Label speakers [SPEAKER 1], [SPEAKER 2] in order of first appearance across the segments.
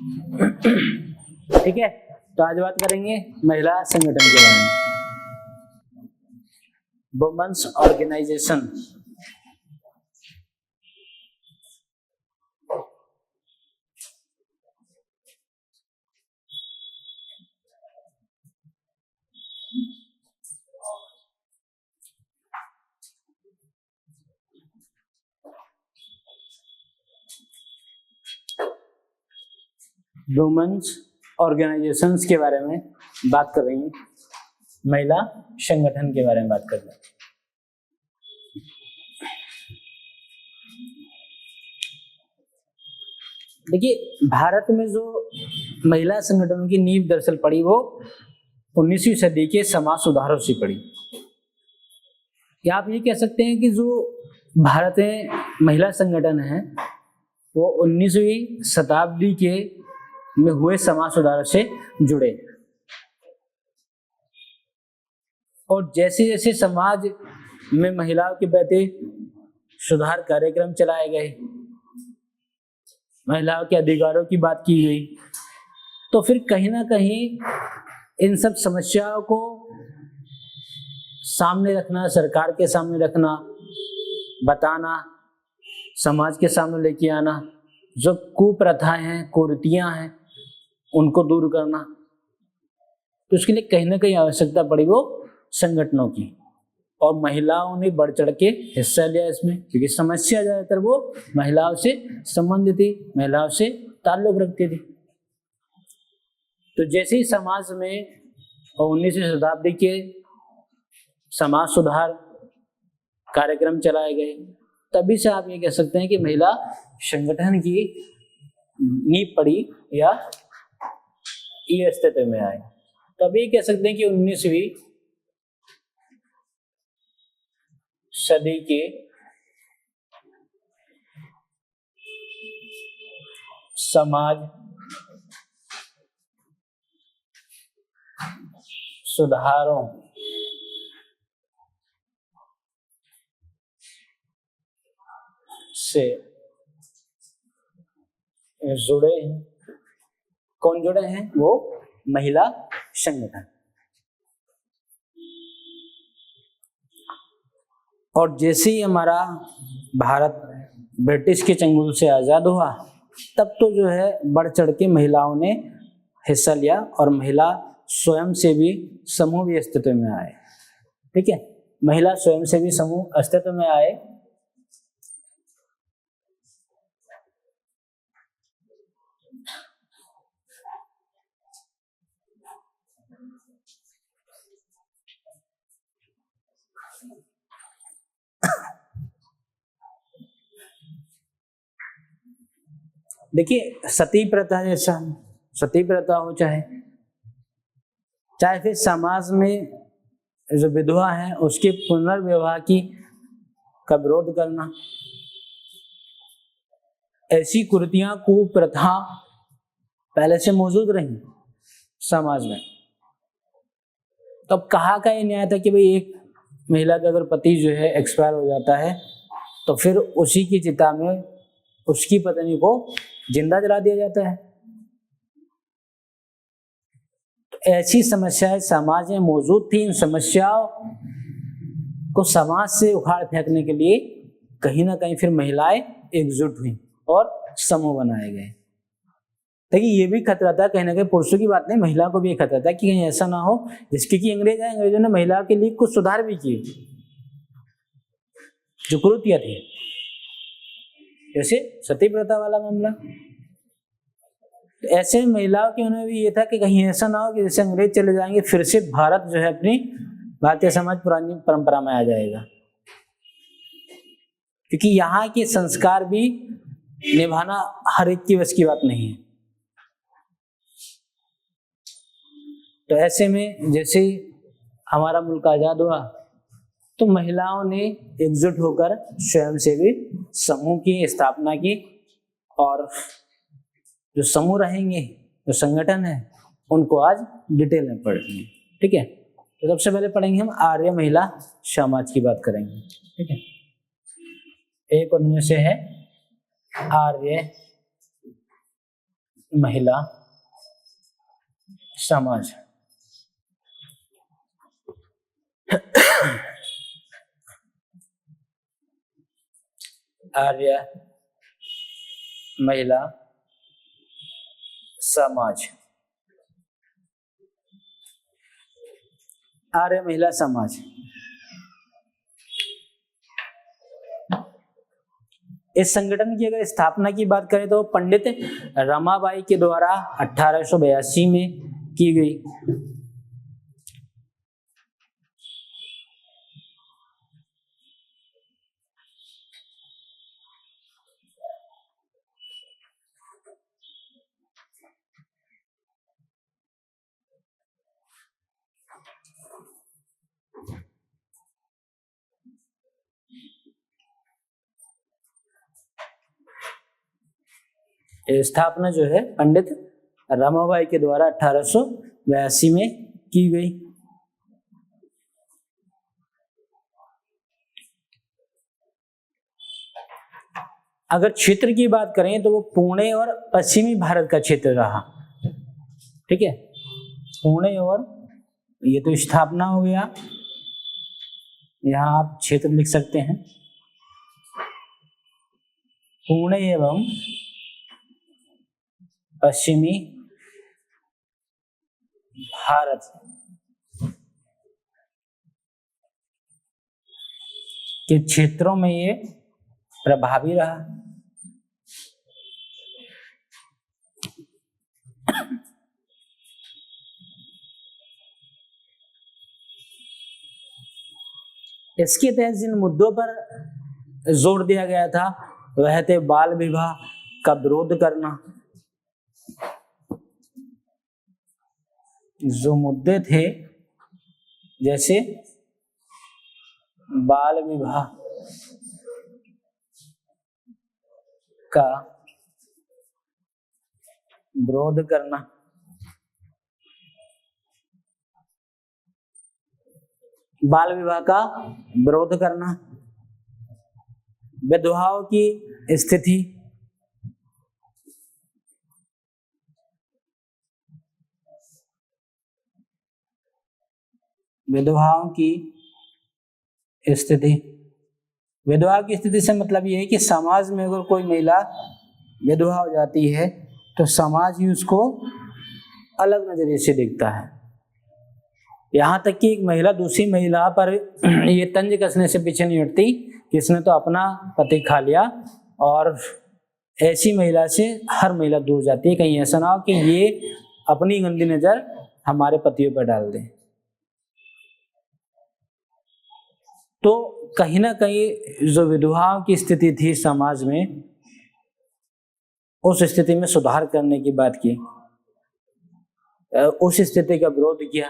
[SPEAKER 1] ठीक है, तो आज बात करेंगे महिला संगठन के बारे में, वुमेन्स ऑर्गेनाइजेशन। वुमेन्स ऑर्गेनाइजेशंस के बारे में बात कर रही हैं, महिला संगठन के बारे में बात कर रहे हैं। देखिए, भारत में जो महिला संगठनों की नींव दरअसल पड़ी वो 19वीं सदी के समाज सुधारों से पड़ी। या आप ये कह सकते हैं कि जो भारत में महिला संगठन है वो 19वीं शताब्दी के में हुए समाज सुधारों से जुड़े, और जैसे जैसे समाज में महिलाओं के प्रति सुधार कार्यक्रम चलाए गए, महिलाओं के अधिकारों की बात की गई, तो फिर कहीं ना कहीं इन सब समस्याओं को सामने रखना, सरकार के सामने रखना, बताना, समाज के सामने लेके आना, जो कुप्रथाएं हैं, कुरीतियां हैं, उनको दूर करना, तो उसके लिए कहीं ना कहीं आवश्यकता पड़ी वो संगठनों की। और महिलाओं ने बढ़ चढ़ के हिस्सा लिया इसमें, क्योंकि समस्या ज्यादातर वो महिलाओं से संबंधित थी, महिलाओं से ताल्लुक रखती थी। तो जैसे ही समाज में 19वीं शताब्दी के समाज सुधार कार्यक्रम चलाए गए, तभी से आप ये कह सकते हैं कि महिला संगठन की नींव पड़ी या ये अस्तित्व में आए। तभी कह सकते हैं कि 19वीं सदी के समाज सुधारों से जुड़े हैं। कौन जुड़े हैं? वो महिला संगठन। और जैसे ही हमारा भारत ब्रिटिश के चंगुल से आजाद हुआ, तब तो जो है बढ़ चढ़ के महिलाओं ने हिस्सा लिया, और महिला स्वयं सेवी समूह भी अस्तित्व में आए। ठीक है, महिला स्वयं सेवी समूह अस्तित्व में आए। देखिए, सती प्रथा जैसा, सती प्रथा हो चाहे फिर समाज में जो विधवा है उसके पुनर्विवाह का विरोध करना, ऐसी कुरीतियां, कुप्रथा पहले से मौजूद रही समाज में। तो अब कहाँ का ये न्याय था कि भाई एक महिला का अगर पति जो है एक्सपायर हो जाता है तो फिर उसी की चिता में उसकी पत्नी को जिंदा जला दिया जाता है। तो ऐसी समस्याएं समाज में मौजूद थी। इन समस्याओं को समाज से उखाड़ फेंकने के लिए कहीं ना कहीं फिर महिलाएं एकजुट हुई और समूह बनाए गए। देखिए, ये भी खतरा था कहीं ना कहीं, पुरुषों की बात नहीं, महिला को भी ये खतरा था कि कहीं ऐसा ना हो जिसके कि अंग्रेजों ने महिला के लिए कुछ सुधार भी किए जो कुरीतियां थी, जैसे सती प्रथा वाला मामला। तो ऐसे महिलाओं के उन्हें भी ये था कि कहीं ऐसा ना हो कि जैसे अंग्रेज चले जाएंगे फिर से भारत जो है अपनी भारतीय समाज पुरानी परंपरा में आ जाएगा, क्योंकि यहाँ के संस्कार भी निभाना हर एक की बस की बात नहीं है। तो ऐसे में जैसे हमारा मुल्क आजाद हुआ तो महिलाओं ने एकजुट होकर स्वयंसेवी समूह की स्थापना की, और जो समूह रहेंगे, जो संगठन है, उनको आज डिटेल में पढ़ेंगे। ठीक है, तो सबसे पहले पढ़ेंगे हम आर्य महिला समाज की बात करेंगे। ठीक है, एक उनमें से है आर्य महिला समाज। आर्य महिला समाज। आर्य महिला समाज इस संगठन की अगर स्थापना की बात करें तो पंडित रमाबाई के द्वारा 1882 में की गई। स्थापना जो है पंडित रमाबाई के द्वारा 1882 में की गई। अगर क्षेत्र की बात करें तो वो पुणे और पश्चिमी भारत का क्षेत्र रहा। ठीक है, पुणे और ये तो स्थापना हो गया, यहां आप क्षेत्र लिख सकते हैं पुणे एवं पश्चिमी भारत के क्षेत्रों में ये प्रभावी रहा। इसके तहत जिन मुद्दों पर जोर दिया गया था वह थे बाल विवाह का विरोध करना। जो मुद्दे थे जैसे बाल विवाह का विरोध करना, बाल विवाह का विरोध करना, विधवाओं की स्थिति, विधवाओं की स्थिति। विधवा की स्थिति से मतलब ये है कि समाज में अगर कोई महिला विधवा हो जाती है तो समाज ही उसको अलग नजरिए से देखता है। यहाँ तक कि एक महिला दूसरी महिला पर ये तंज कसने से पीछे नहीं हटती कि इसने तो अपना पति खा लिया, और ऐसी महिला से हर महिला दूर जाती है, कहीं ऐसा ना हो कि ये अपनी गंदी नजर हमारे पतियों पर डाल दे। तो कहीं ना कहीं जो विधवाओं की स्थिति थी समाज में, उस स्थिति में सुधार करने की बात की, उस स्थिति का विरोध किया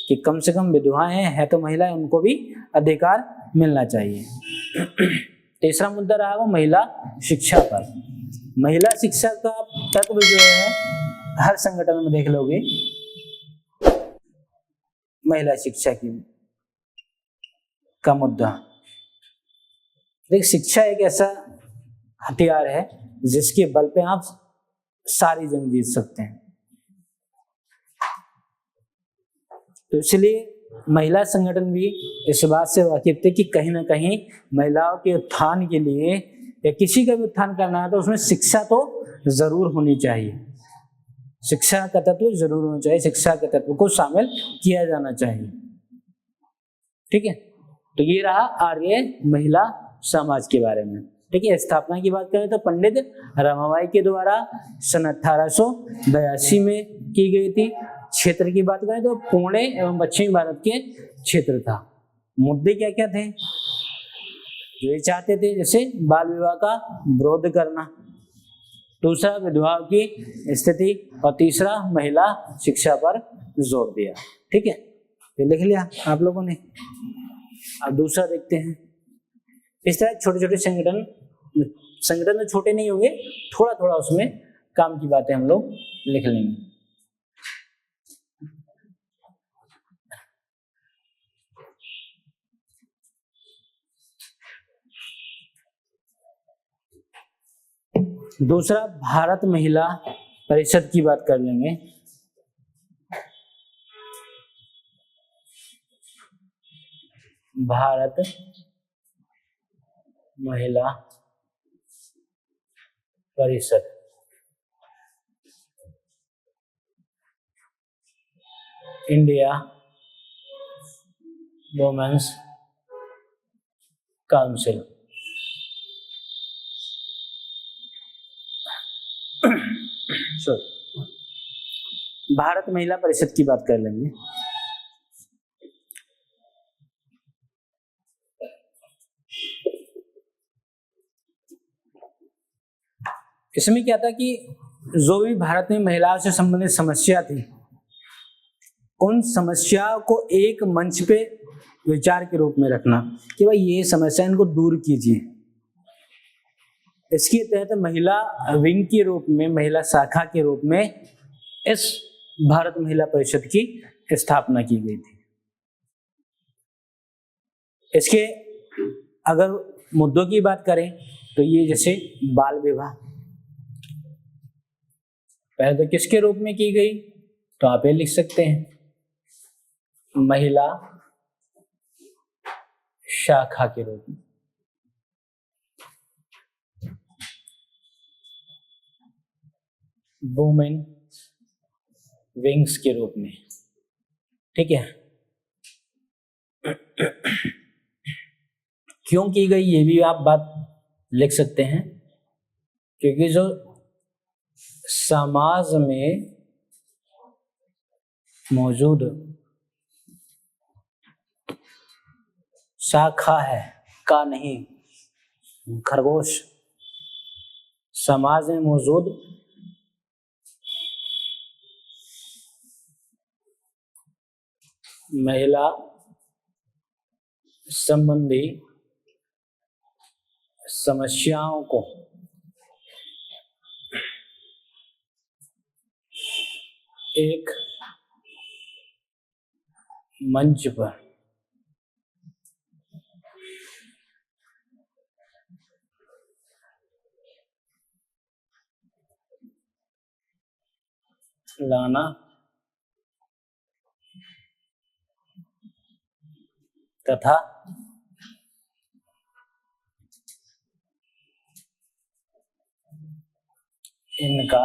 [SPEAKER 1] कि कम से कम विधवाएं हैं तो महिलाएं, उनको भी अधिकार मिलना चाहिए। तीसरा मुद्दा रहा वो महिला शिक्षा पर। महिला शिक्षा का तत्व जो है हर संगठन में देख लोगे, महिला शिक्षा की का मुद्दा। देख, शिक्षा एक ऐसा हथियार है जिसके बल पे आप सारी जंग जीत सकते हैं। तो इसलिए महिला संगठन भी इस बात से वाकिफ थे कि कहीं ना कहीं महिलाओं के उत्थान के लिए या किसी का भी उत्थान करना है तो उसमें शिक्षा तो जरूर होनी चाहिए, शिक्षा का तत्व जरूर होना चाहिए, शिक्षा के तत्व को शामिल किया जाना चाहिए। ठीक है, तो ये रहा आर्य महिला समाज के बारे में। ठीक है, स्थापना की बात करें तो पंडित रमाबाई के द्वारा सन 1882 में की गई थी। क्षेत्र की बात करें तो पुणे एवं पश्चिमी भारत के क्षेत्र था। मुद्दे क्या क्या थे जो ये चाहते थे? जैसे बाल विवाह का विरोध करना, दूसरा विधवाओं की स्थिति, और तीसरा महिला शिक्षा पर जोर दिया। ठीक है, तो लिख लिया आप लोगों ने। अब दूसरा देखते हैं। इस तरह छोटे छोटे संगठन तो छोटे नहीं होंगे, थोड़ा थोड़ा उसमें काम की बातें हम लोग लिख लेंगे। दूसरा, भारत महिला परिषद की बात कर लेंगे। भारत महिला परिषद, इंडिया वुमेन्स काउंसिल। भारत महिला परिषद की बात कर लेंगे। इसमें क्या था कि जो भी भारत में महिलाओं से संबंधित समस्या थी, उन समस्याओं को एक मंच पे विचार के रूप में रखना कि भाई ये समस्या, इनको दूर कीजिए। इसके तहत महिला विंग के रूप में, महिला शाखा के रूप में इस भारत महिला परिषद की स्थापना की गई थी। इसके अगर मुद्दों की बात करें तो ये जैसे बाल विवाह, पहले तो किसके रूप में की गई, तो आप ये लिख सकते हैं महिला शाखा के रूप में। वुमेन विंग्स के रूप में, ठीक है। क्यों की गई ये भी आप बात लिख सकते हैं, क्योंकि जो समाज में मौजूद शाखा है, का नहीं, खरगोश, समाज में मौजूद महिला संबंधी समस्याओं को एक मंच पर लाना तथा इनका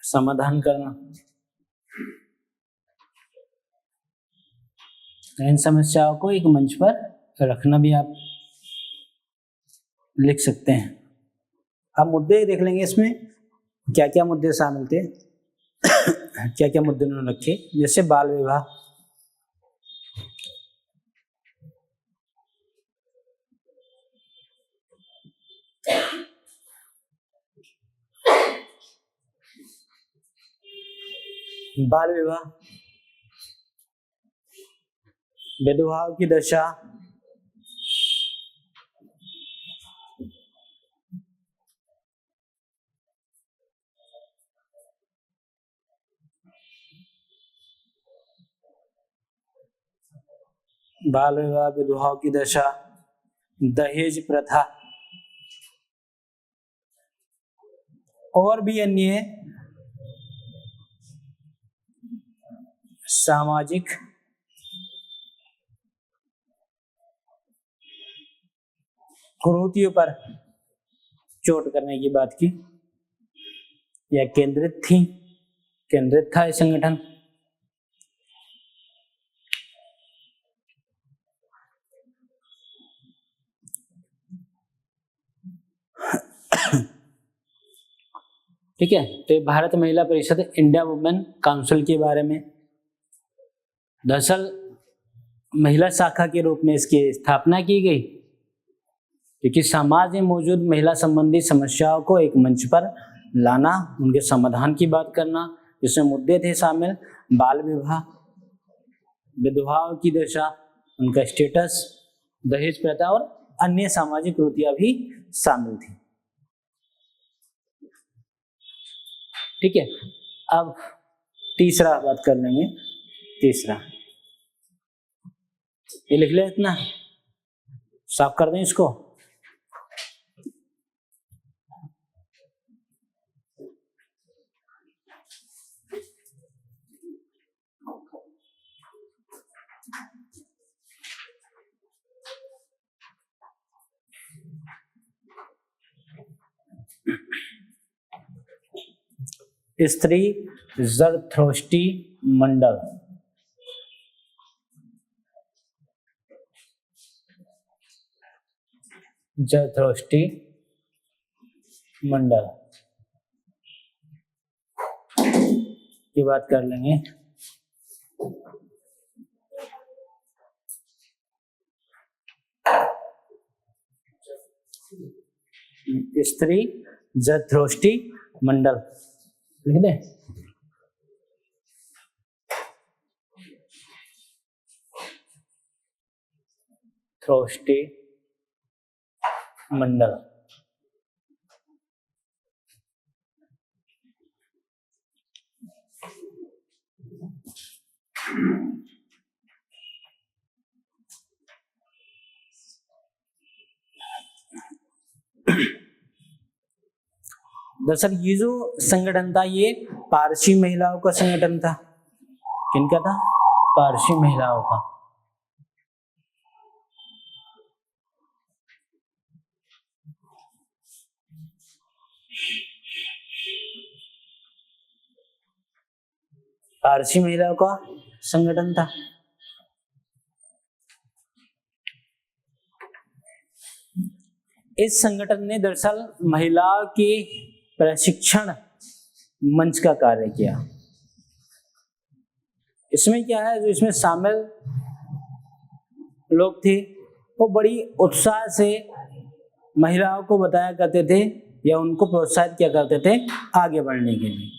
[SPEAKER 1] समाधान करना, इन समस्याओं को एक मंच पर रखना भी आप लिख सकते हैं। अब मुद्दे देख लेंगे, इसमें क्या क्या मुद्दे शामिल थे, क्या क्या मुद्दे उन्होंने रखे। जैसे बाल विवाह, विधवाओं की दशा, बाल विवाह, विधवाओं की दशा, दहेज प्रथा और भी अन्य सामाजिक कुरीतियों पर चोट करने की बात की या केंद्रित था ये संगठन। ठीक है, तो भारत महिला परिषद इंडिया वुमेन काउंसिल के बारे में, दरअसल महिला शाखा के रूप में इसकी स्थापना की गई क्योंकि समाज में मौजूद महिला संबंधी समस्याओं को एक मंच पर लाना, उनके समाधान की बात करना, जिसमें मुद्दे थे शामिल बाल विवाह, विधवाओं की दशा, उनका स्टेटस, दहेज प्रथा और अन्य सामाजिक कुरीतियां भी शामिल थी। ठीक है, अब तीसरा बात कर लेंगे। तीसरा ये लिख ले इतना, साफ कर दें इसको। स्त्री ज़रथ्रोस्टी मंडल। ज़रथ्रोस्टी मंडल की बात कर लेंगे। स्त्री ज़रथ्रोस्टी मंडल लिख दें। थ्रोस्टी मंडल। दरअसल ये जो संगठन था ये पारसी महिलाओं का संगठन था। किनका था? पारसी महिलाओं का। पारसी महिलाओं का संगठन था। इस संगठन ने दरअसल महिलाओं के प्रशिक्षण मंच का कार्य किया। इसमें क्या है, जो इसमें शामिल लोग थे वो बड़ी उत्साह से महिलाओं को बताया करते थे या उनको प्रोत्साहित किया करते थे आगे बढ़ने के लिए।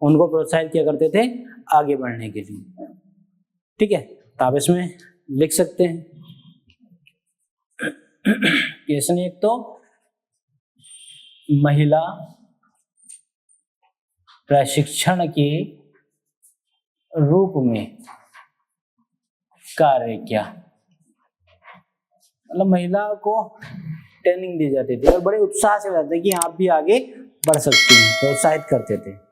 [SPEAKER 1] उनको प्रोत्साहित किया करते थे आगे बढ़ने के लिए। ठीक है, तो आप इसमें लिख सकते हैं। इसने एक तो महिला प्रशिक्षण के रूप में कार्य किया, मतलब महिलाओं को ट्रेनिंग दी जाती थी और बड़े उत्साह से रहते कि आप भी आगे बढ़ सकती हैं, प्रोत्साहित करते थे।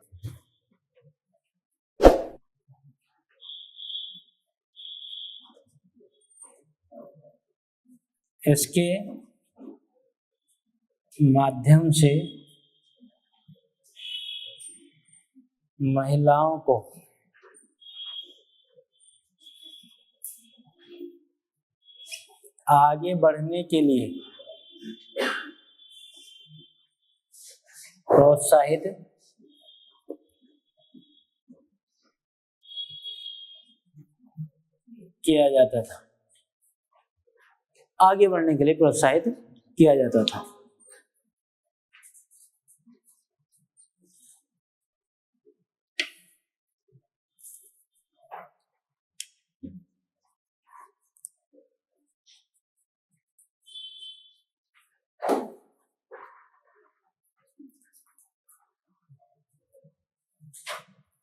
[SPEAKER 1] इसके माध्यम से महिलाओं को आगे बढ़ने के लिए प्रोत्साहित किया जाता था। आगे बढ़ने के लिए प्रोत्साहित किया जाता था।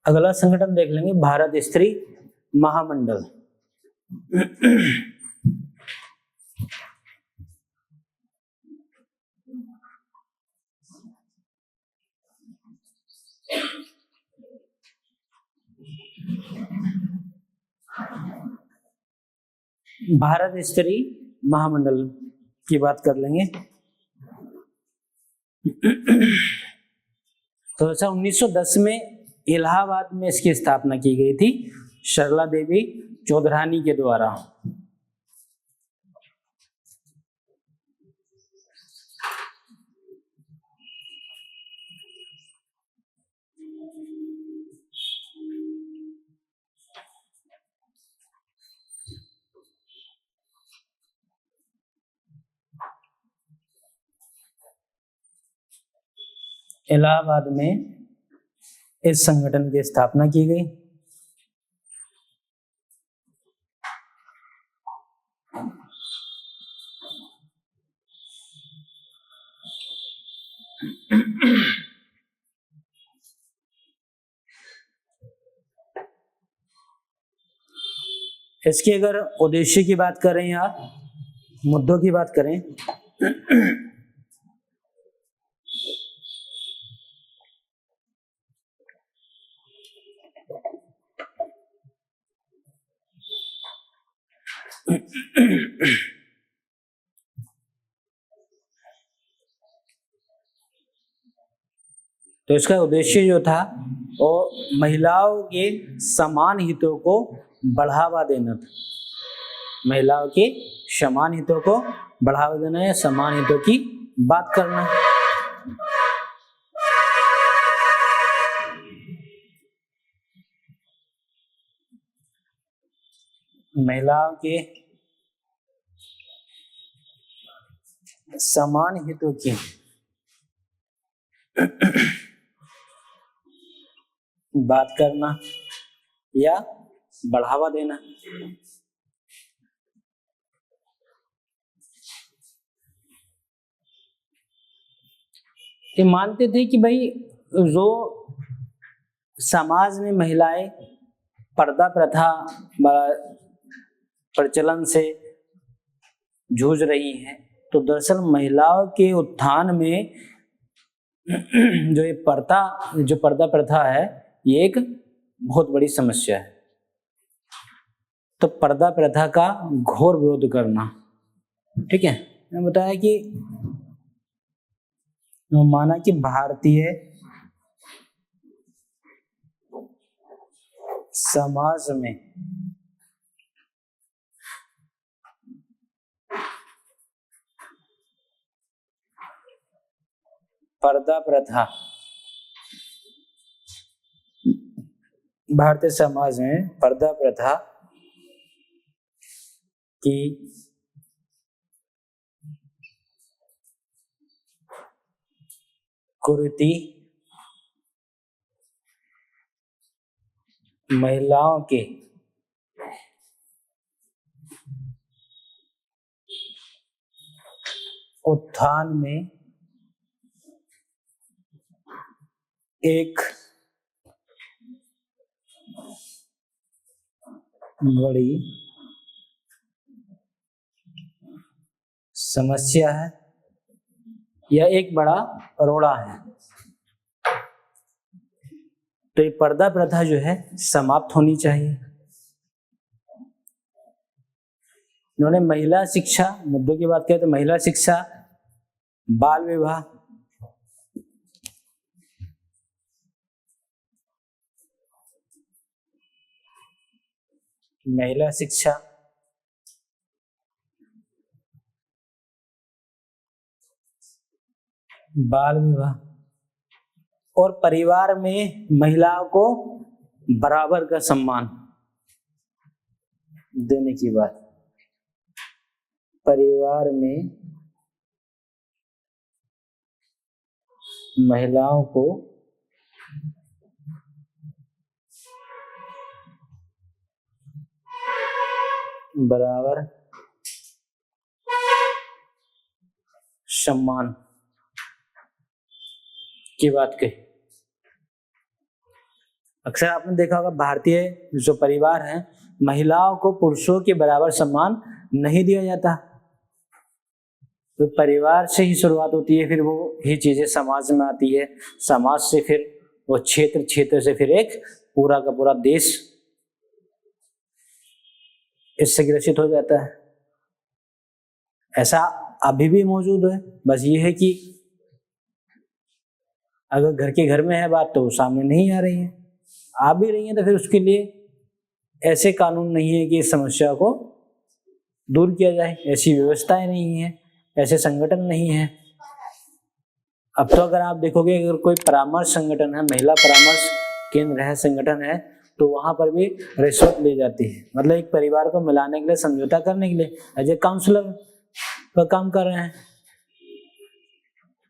[SPEAKER 1] अगला संगठन देख लेंगे, भारत स्त्री महामंडल। भारत स्त्री महामंडल की बात कर लेंगे। तो 1910 में इलाहाबाद में इसकी स्थापना की गई थी सरला देवी चौधरानी के द्वारा। इलाहाबाद में इस संगठन की स्थापना की गई। इसके अगर उद्देश्य की बात करें आप, मुद्दों की बात करें तो इसका उद्देश्य जो था वो महिलाओं के समान हितों को बढ़ावा देना था। महिलाओं के समान हितों को बढ़ावा देना या समान हितों की बात करना। महिलाओं के समान हितों की बात करना या बढ़ावा देना। ये मानते थे कि भाई जो समाज में महिलाएं पर्दा प्रथा प्रचलन से जूझ रही हैं, तो दरअसल महिलाओं के उत्थान में जो ये पर्दा प्रथा है, ये एक बहुत बड़ी समस्या है। तो पर्दा प्रथा का घोर विरोध करना। ठीक है, मैंने बताया कि माना कि भारतीय समाज में पर्दा प्रथा, भारतीय समाज में पर्दा प्रथा की कुरीति महिलाओं के उत्थान में एक बड़ी समस्या है या एक बड़ा रोड़ा है। तो ये पर्दा प्रथा जो है समाप्त होनी चाहिए। इन्होंने महिला शिक्षा, मुद्दों की बात करें तो महिला शिक्षा, बाल विवाह, महिला शिक्षा, बाल विवाह और परिवार में महिलाओं को बराबर का सम्मान देने की बात। परिवार में महिलाओं को बराबर सम्मान की बात कही। अक्सर आपने देखा होगा भारतीय जो परिवार है, महिलाओं को पुरुषों के बराबर सम्मान नहीं दिया जाता। तो परिवार से ही शुरुआत होती है, फिर वो ही चीजें समाज में आती है, समाज से फिर वो क्षेत्र से फिर एक पूरा का पूरा देश इससे ग्रसित हो जाता है। ऐसा अभी भी मौजूद है। बस ये है कि अगर घर के घर में है बात तो सामने नहीं आ रही है, आ भी रही है तो फिर उसके लिए ऐसे कानून नहीं है कि इस समस्या को दूर किया जाए, ऐसी व्यवस्थाएं नहीं है, ऐसे संगठन नहीं है। अब तो अगर आप देखोगे, अगर कोई परामर्श संगठन है, महिला परामर्श केंद्र है, संगठन है, तो वहां पर भी रिश्वत ली जाती है। मतलब एक परिवार को मिलाने के लिए, समझौता करने के लिए एज ए काउंसलर का काम कर रहे हैं।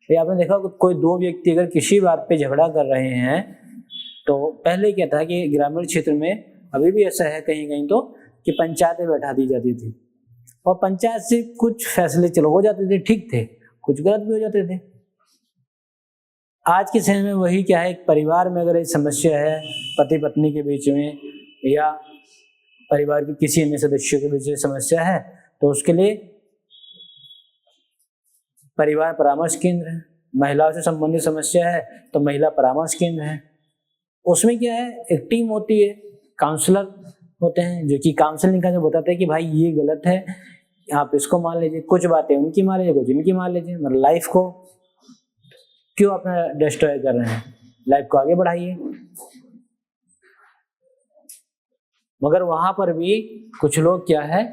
[SPEAKER 1] ये आपने देखा कोई दो व्यक्ति अगर किसी बात पे झगड़ा कर रहे हैं, तो पहले क्या था कि ग्रामीण क्षेत्र में अभी भी ऐसा है कहीं कहीं तो कि पंचायतें बैठा दी जाती थी और पंचायत से कुछ फैसले चलो हो जाते थे, ठीक थे, कुछ गलत भी हो जाते थे। आज के समय में वही क्या है, एक परिवार में अगर एक समस्या है पति पत्नी के बीच में या परिवार के किसी अन्य सदस्यों के बीच में समस्या है, तो उसके लिए परिवार परामर्श केंद्र है, महिलाओं से संबंधित समस्या है तो महिला परामर्श केंद्र है। उसमें क्या है, एक टीम होती है, काउंसलर होते हैं जो कि काउंसलिंग का जो बताते हैं कि भाई ये गलत है, आप इसको मान लीजिए, कुछ बातें उनकी मान लीजिए, कुछ इनकी मान लीजिए, मतलब लाइफ को क्यों अपना डिस्ट्रॉय कर रहे हैं, लाइफ को आगे बढ़ाइए। मगर वहां पर भी कुछ लोग क्या है,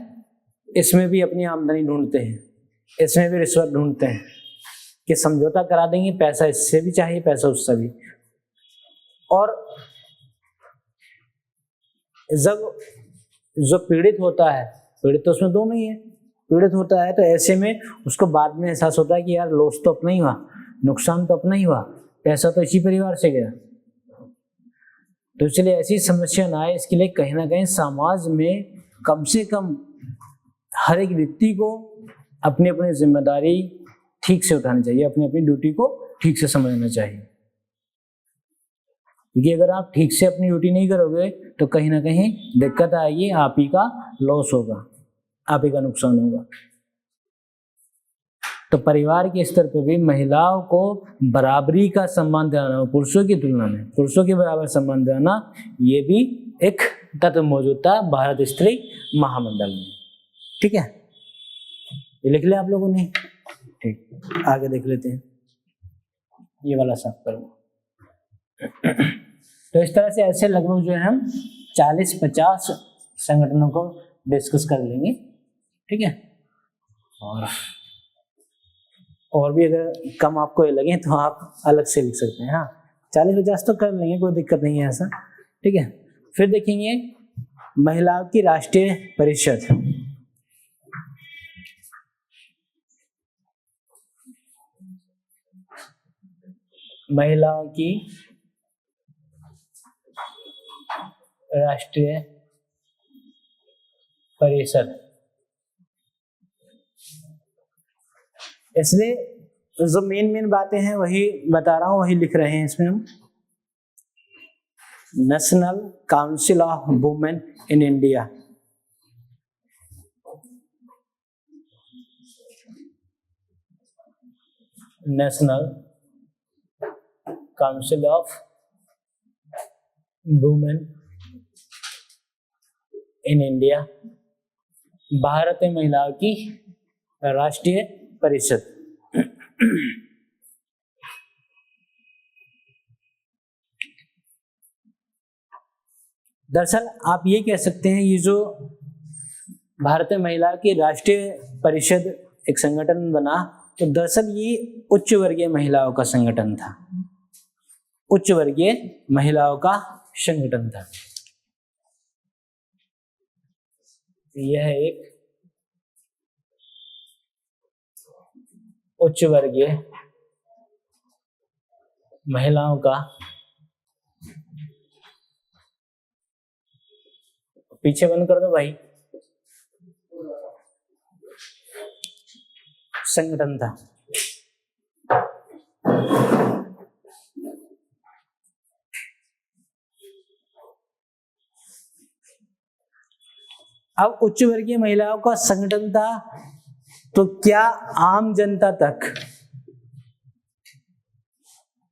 [SPEAKER 1] इसमें भी अपनी आमदनी ढूंढते हैं, इसमें भी रिश्वत ढूंढते हैं कि समझौता करा देंगे, पैसा इससे भी चाहिए, पैसा उससे भी। और जब जो पीड़ित होता है, पीड़ित तो उसमें दोनों ही है, पीड़ित होता है तो ऐसे में उसको बाद में एहसास होता है कि यार लॉस तो अपना ही हुआ, नुकसान तो अपना ही हुआ, पैसा तो इसी परिवार से गया। तो इसलिए ऐसी समस्या ना आए, इसके लिए कहीं ना कहीं समाज में कम से कम हर एक व्यक्ति को अपनी अपनी जिम्मेदारी ठीक से उठानी चाहिए, अपनी अपनी ड्यूटी को ठीक से समझना चाहिए। क्योंकि अगर आप ठीक से अपनी ड्यूटी नहीं करोगे तो कहीं ना कहीं दिक्कत आएगी, आप ही का लॉस होगा, आप ही का नुकसान होगा। तो परिवार के स्तर पर भी महिलाओं को बराबरी का सम्मान दिलाना, पुरुषों की तुलना में पुरुषों के बराबर सम्मान दिलाना, ये भी एक तत्व मौजूद था भारत स्त्री महामंडल में। ठीक है, ये लिख लिया आप लोगों ने? ठीक, आगे देख लेते हैं, ये वाला साफ करो। तो इस तरह से ऐसे लगभग जो है हम 40-50 संगठनों को डिस्कस कर लेंगे। ठीक है, और भी अगर कम आपको ये लगे तो आप अलग से लिख सकते हैं। हाँ, 40-50 तो कर लेंगे, कोई दिक्कत नहीं है ऐसा। ठीक है, फिर देखेंगे महिलाओं की राष्ट्रीय परिषद। महिलाओं की राष्ट्रीय परिषद, इसलिए जो मेन बातें हैं वही बता रहा हूं, वही लिख रहे हैं इसमें हम। National council of women in India, national council of women in India, Bharat में महिलाओं की राष्ट्रीय परिषद। दरअसल आप ये कह सकते हैं, ये जो भारत में महिलाओं की राष्ट्रीय परिषद एक संगठन बना, तो दरअसल ये उच्च वर्गीय महिलाओं का संगठन था, उच्च वर्गीय महिलाओं का संगठन था। यह एक उच्च वर्गीय महिलाओं का, पीछे बंद कर दो भाई, संगठन था। अब उच्च वर्गीय महिलाओं का संगठन था, तो क्या आम जनता तक,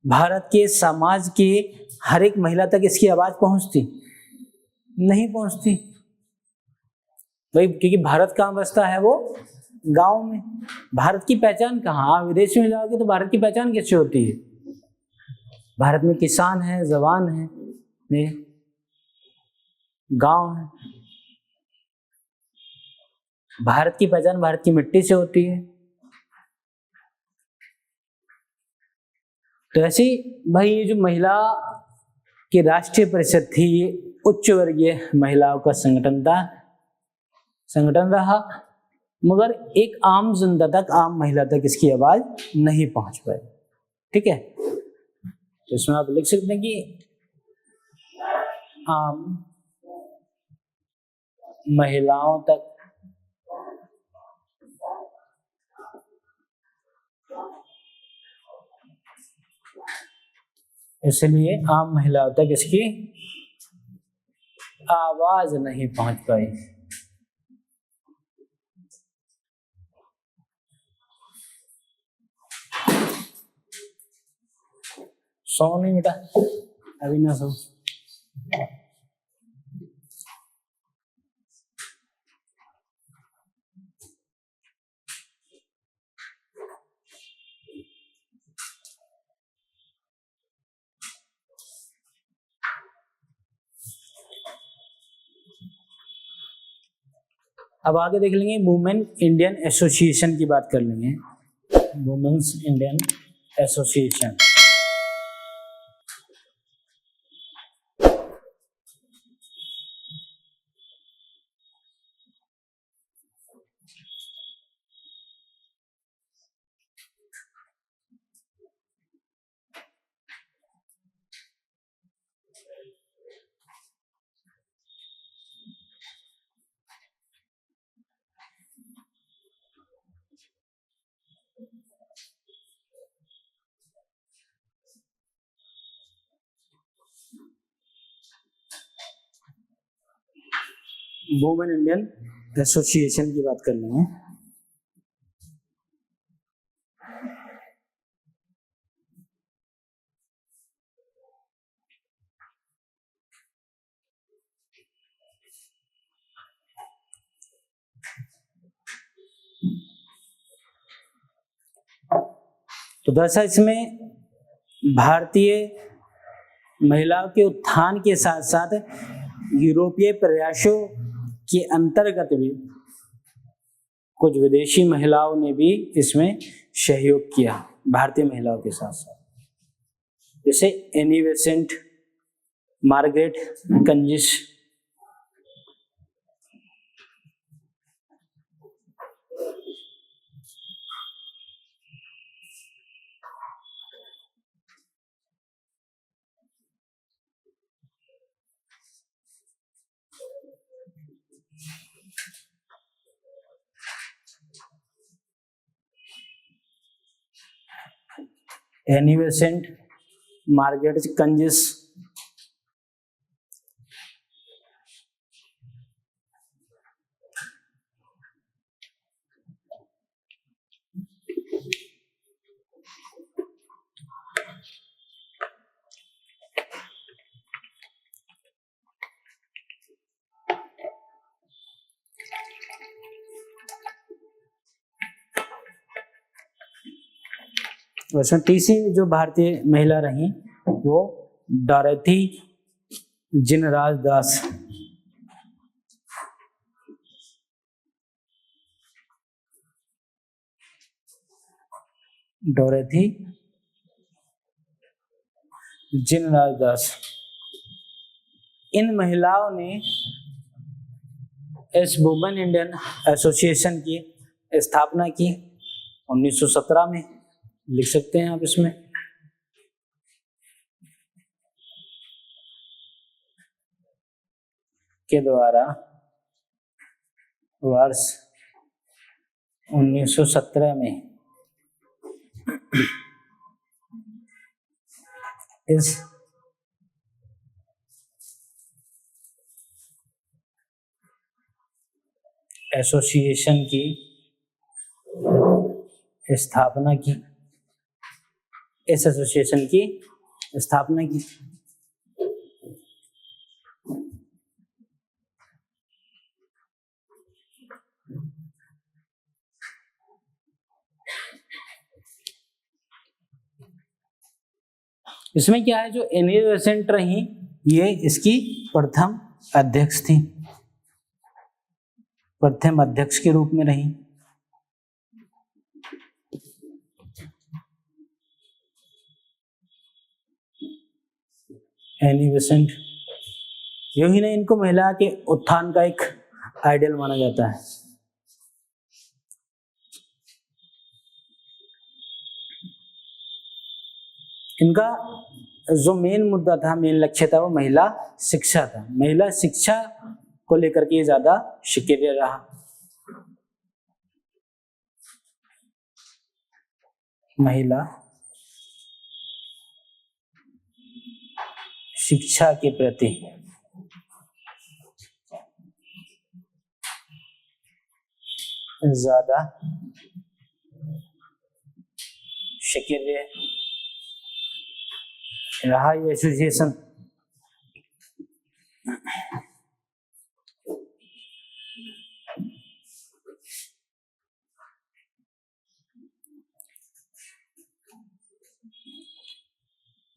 [SPEAKER 1] भारत के समाज के हर एक महिला तक इसकी आवाज पहुंचती? नहीं पहुंचती भाई, क्योंकि भारत कहाँ बसता है? वो गांव में। भारत की पहचान कहाँ? आप विदेश में जाओगे तो भारत की पहचान कैसे होती है? भारत में किसान है, जवान है, गांव है। भारत की पहचान भारत की मिट्टी से होती है। तो ऐसी भाई ये जो महिला की राष्ट्रीय परिषद थी, ये उच्च वर्गीय महिलाओं का संगठन रहा, मगर एक आम जनता तक, आम महिला तक इसकी आवाज नहीं पहुंच पाई। ठीक है, तो इसमें आप लिख सकते हैं कि आम महिलाओं तक इसलिए आम महिलाओं तक इसकी आवाज नहीं पहुंच पाई। सो नहीं बेटा, अभी ना सो। अब आगे देख लेंगे वुमेन इंडियन एसोसिएशन की बात कर लेंगे। Women's Indian association. Women Indian association की बात कर लेंगे। तो दरअसल इसमें भारतीय महिलाओं के उत्थान के साथ साथ यूरोपीय प्रयासों के अंतर्गत भी कुछ विदेशी महिलाओं ने भी इसमें सहयोग किया भारतीय महिलाओं के साथ साथ, जैसे Annie Besant, Margaret Cousins, Annie Besant, Margaret Cousins, वैसे तीसरी जो भारतीय महिला रही वो डॉरेथी जिनराज दास। डॉरेथी जिनराज दास। इन महिलाओं ने इस वुमेन इंडियन एसोसिएशन की स्थापना की 1917 में, लिख सकते हैं आप इसमें। के द्वारा वर्ष 1917 में इस एसोसिएशन की स्थापना की, इस एसोसिएशन की स्थापना की। इसमें क्या है, जो एनी बेसेंट रही ये इसकी प्रथम अध्यक्ष थी, प्रथम अध्यक्ष के रूप में रही। एनी बेसेंट, यूं ही नहीं, इनको महिला के उत्थान का एक आइडियल माना जाता है। इनका जो मेन मुद्दा था, मेन लक्ष्य था, वो महिला शिक्षा था। महिला शिक्षा को लेकर के ज्यादा सक्रिय रहा। महिला शिक्षा के प्रति ज्यादा सक्रिय रहा ये एसोसिएशन।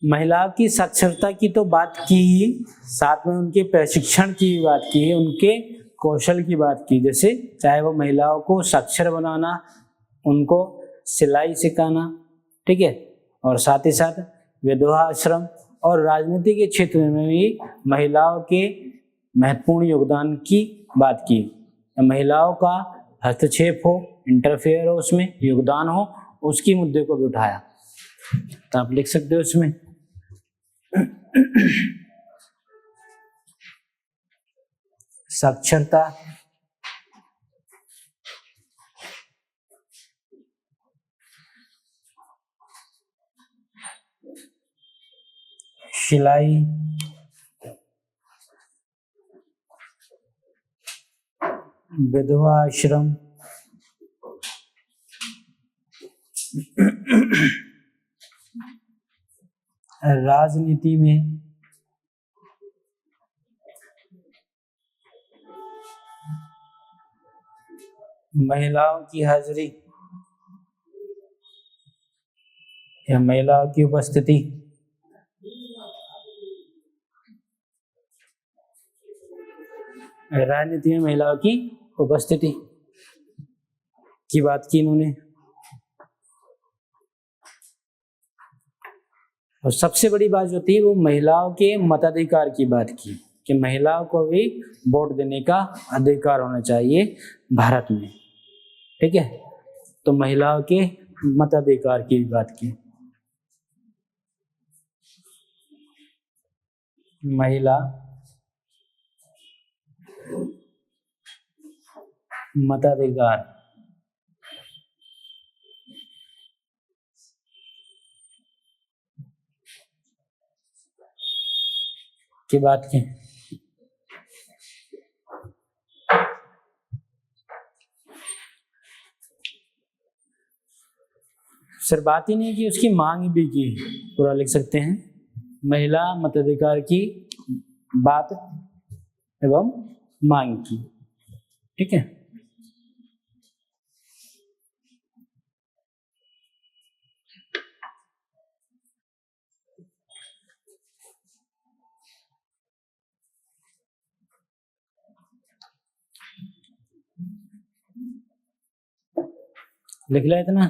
[SPEAKER 1] महिलाओं की साक्षरता की तो बात की ही, साथ में उनके प्रशिक्षण की भी बात की है, उनके कौशल की बात की, जैसे चाहे वो महिलाओं को साक्षर बनाना, उनको सिलाई सिखाना, ठीक है, और साथ ही साथ विधवा आश्रम और राजनीति के क्षेत्र में भी महिलाओं के महत्वपूर्ण योगदान की बात की। महिलाओं का हस्तक्षेप हो, इंटरफेयर हो, उसमें योगदान हो, उसकी मुद्दे को भी उठाया। तो आप लिख सकते हो उसमें साक्षरता, सिलाई, विधवा आश्रम, राजनीति में महिलाओं की हाजिरी या महिलाओं की उपस्थिति, राजनीति में महिलाओं की उपस्थिति की बात की इन्होंने। और सबसे बड़ी बात जो थी वो महिलाओं के मताधिकार की बात की, कि महिलाओं को भी वोट देने का अधिकार होना चाहिए भारत में, ठीक है। तो महिलाओं के मताधिकार की बात की। महिला मताधिकार की बात की। सिर्फ बात ही नहीं की, उसकी मांग भी की, पूरा लिख सकते हैं, महिला मताधिकार की बात एवं मांग की, ठीक है। लिख लिया इतना।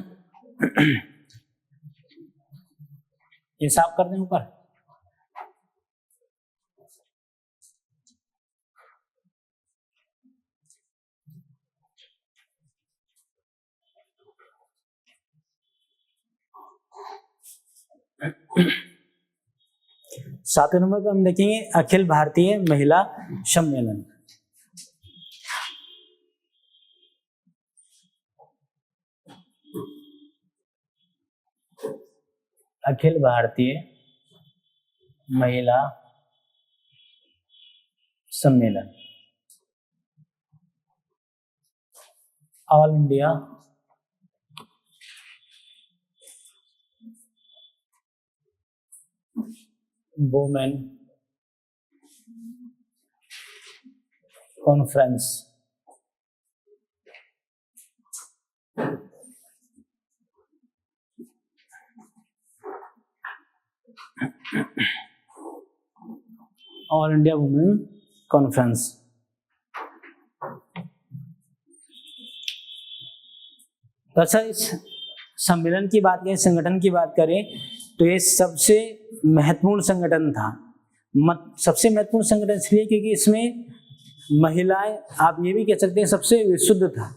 [SPEAKER 1] ये साफ कर दें ऊपर। सातवें नंबर पर हम देखेंगे अखिल भारतीय महिला सम्मेलन। अखिल भारतीय महिला सम्मेलन, all India women conference, all India women conference. तो अच्छा, इस सम्मेलन की बात करें, संगठन की बात करें, तो ये सबसे महत्वपूर्ण संगठन था। सबसे महत्वपूर्ण संगठन इसलिए क्योंकि इसमें महिलाएं, आप ये भी कह सकते हैं, सबसे विशुद्ध था,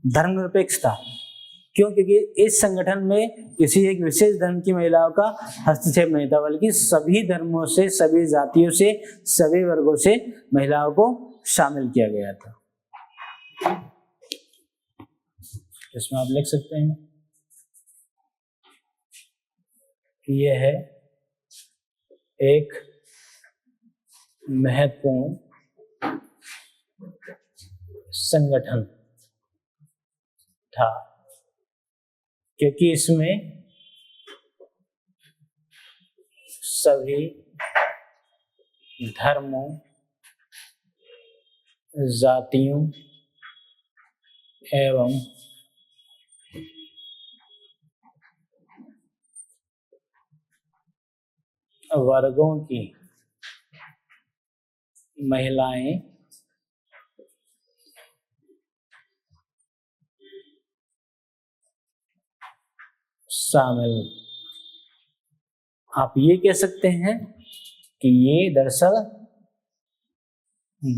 [SPEAKER 1] धर्मनिरपेक्ष था। क्यों? क्योंकि इस संगठन में किसी एक विशेष धर्म की महिलाओं का हस्तक्षेप नहीं था, बल्कि सभी धर्मों से, सभी जातियों से, सभी वर्गों से महिलाओं को शामिल किया गया था। इसमें आप लिख सकते हैं कि यह है एक महत्वपूर्ण संगठन था, क्योंकि इसमें सभी धर्मों, जातियों एवं वर्गों की महिलाएं शामिल। आप ये कह सकते हैं कि ये दरअसल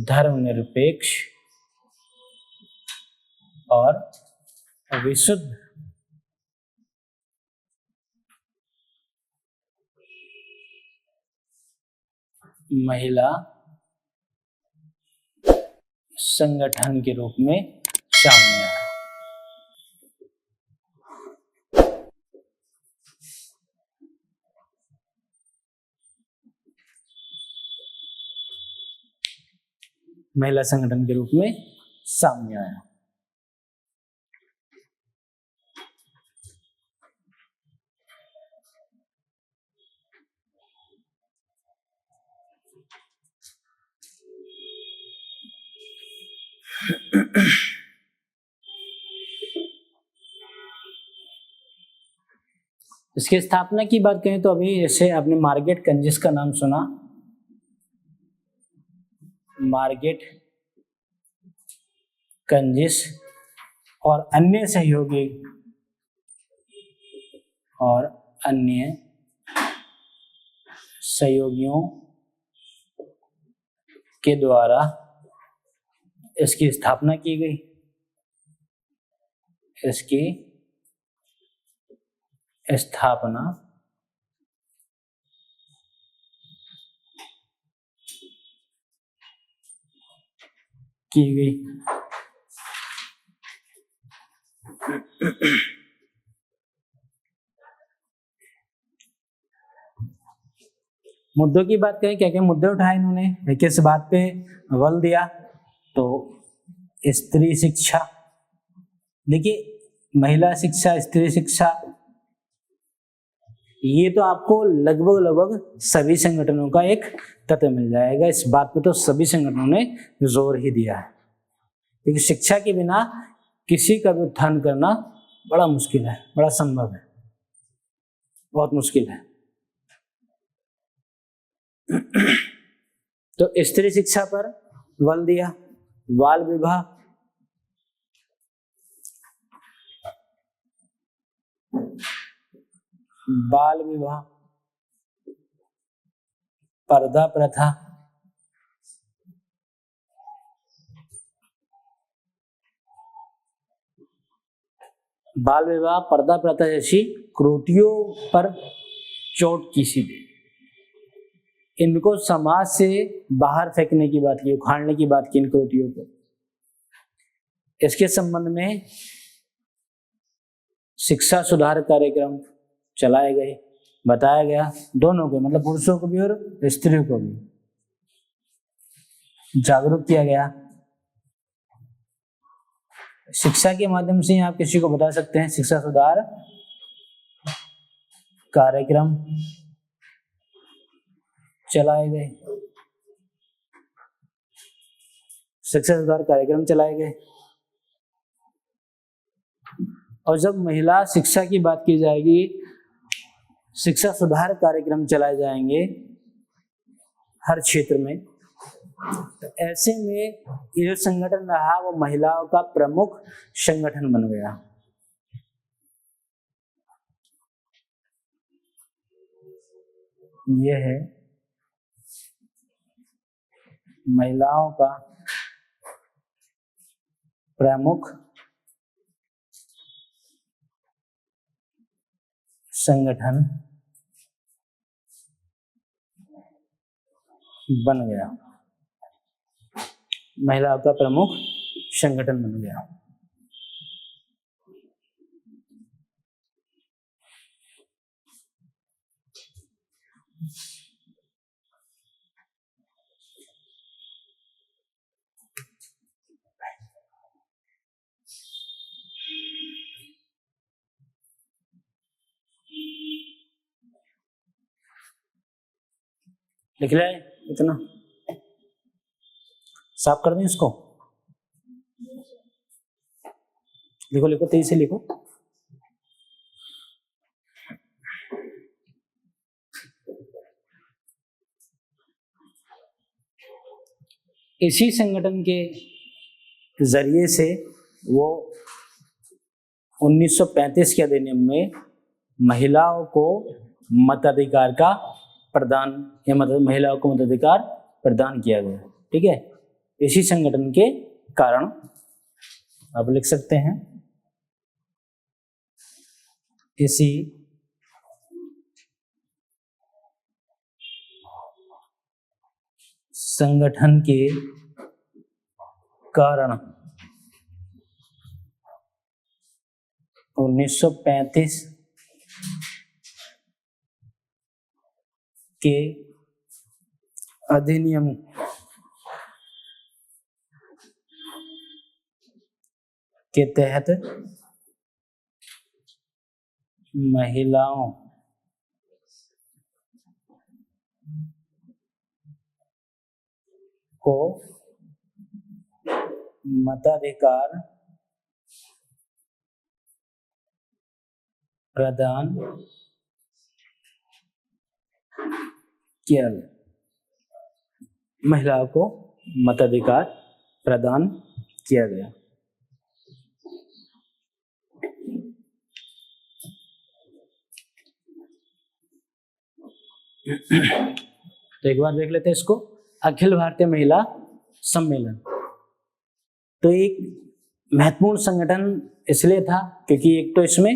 [SPEAKER 1] धर्मनिरपेक्ष और विशुद्ध महिला संगठन के रूप में सामने आया। महिला संगठन के रूप में सामने आया। इसकी स्थापना की बात करें तो अभी जैसे आपने मार्गरेट कंजिस का नाम सुना। मार्गरेट कंजिस और अन्य सहयोगियों के द्वारा इसकी स्थापना की गई। इसकी स्थापना की गई। मुद्दों की बात करें, क्या क्या मुद्दे उठाए इन्होंने, किस बात पे बल दिया, तो स्त्री शिक्षा। देखिए महिला शिक्षा, स्त्री शिक्षा, ये तो आपको लगभग सभी संगठनों का एक तत्व मिल जाएगा। इस बात पे तो सभी संगठनों ने जोर ही दिया है, क्योंकि शिक्षा के बिना किसी का भी उत्थान करना बड़ा मुश्किल है, बड़ा संभव है, बहुत मुश्किल है। तो स्त्री शिक्षा पर बल दिया। बाल विवाह, पर्दा प्रथा, बाल विवाह, पर्दा प्रथा जैसी कुरीतियों पर चोट किसी भी, इनको समाज से बाहर फेंकने की बात की, उखाड़ने की बात की इन कुरीतियों को। इसके संबंध में शिक्षा सुधार कार्यक्रम चलाए गए, बताया गया, दोनों को, मतलब पुरुषों को भी और स्त्रियों को भी जागरूक किया गया। शिक्षा के माध्यम से आप किसी को बता सकते हैं शिक्षा सुधार कार्यक्रम चलाए गए, शिक्षा सुधार कार्यक्रम चलाए गए। और जब महिला शिक्षा की बात की जाएगी, शिक्षा सुधार कार्यक्रम चलाए जाएंगे हर क्षेत्र में, तो ऐसे में ये जो संगठन रहा वो महिलाओं का प्रमुख संगठन बन गया। यह है महिलाओं का प्रमुख संगठन बन गया, महिलाओं का प्रमुख संगठन बन गया। लिख लिया है इतना, साफ कर दें इसको, लिखो लिखो तेजी से लिखो। इसी संगठन के जरिए से वो 1935 के अधिनियम में महिलाओं को मताधिकार का प्रदान या महिलाओं को मताधिकार प्रदान किया गया। ठीक है, इसी संगठन के कारण आप लिख सकते हैं, इसी संगठन के कारण 1935 के अधिनियम के तहत महिलाओं को मताधिकार प्रदान किया गया। महिलाओं को मताधिकार प्रदान किया गया। तो एक बार देख लेते हैं इसको, अखिल भारतीय महिला सम्मेलन। तो एक महत्वपूर्ण संगठन इसलिए था क्योंकि एक तो इसमें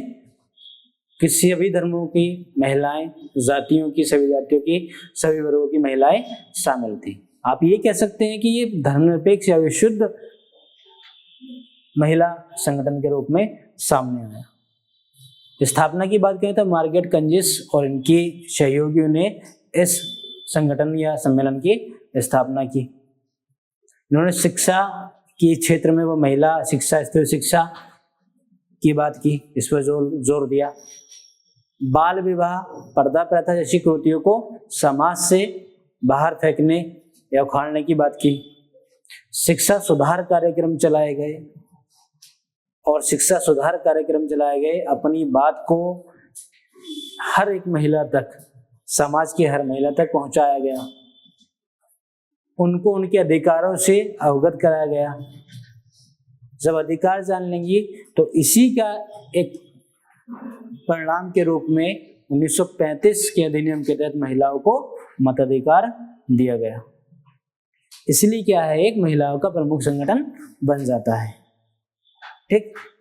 [SPEAKER 1] किसी सभी धर्मों की महिलाएं, जातियों की, सभी जातियों की, सभी वर्गों की महिलाएं शामिल थी। आप ये कह सकते हैं कि ये धर्मनिरपेक्ष या विशुद्ध महिला संगठन के रूप में सामने आया। स्थापना की बात करें तो मार्गारेट कंजिस और इनके सहयोगियों ने इस संगठन या सम्मेलन की स्थापना की। इन्होंने शिक्षा के क्षेत्र में वो महिला शिक्षा, स्त्री शिक्षा की बात की, इस पर जोर दिया। बाल विवाह, पर्दा प्रथा जैसी कुरीतियों को समाज से बाहर फेंकने या उखाड़ने की बात की। शिक्षा सुधार कार्यक्रम चलाए गए और शिक्षा सुधार कार्यक्रम चलाए गए, अपनी बात को हर एक महिला तक, समाज की हर महिला तक पहुंचाया गया, उनको उनके अधिकारों से अवगत कराया गया। जब अधिकार जान लेंगी तो इसी का एक परिणाम के रूप में 1935 के अधिनियम के तहत महिलाओं को मताधिकार दिया गया। इसलिए क्या है, एक महिलाओं का प्रमुख संगठन बन जाता है। ठीक।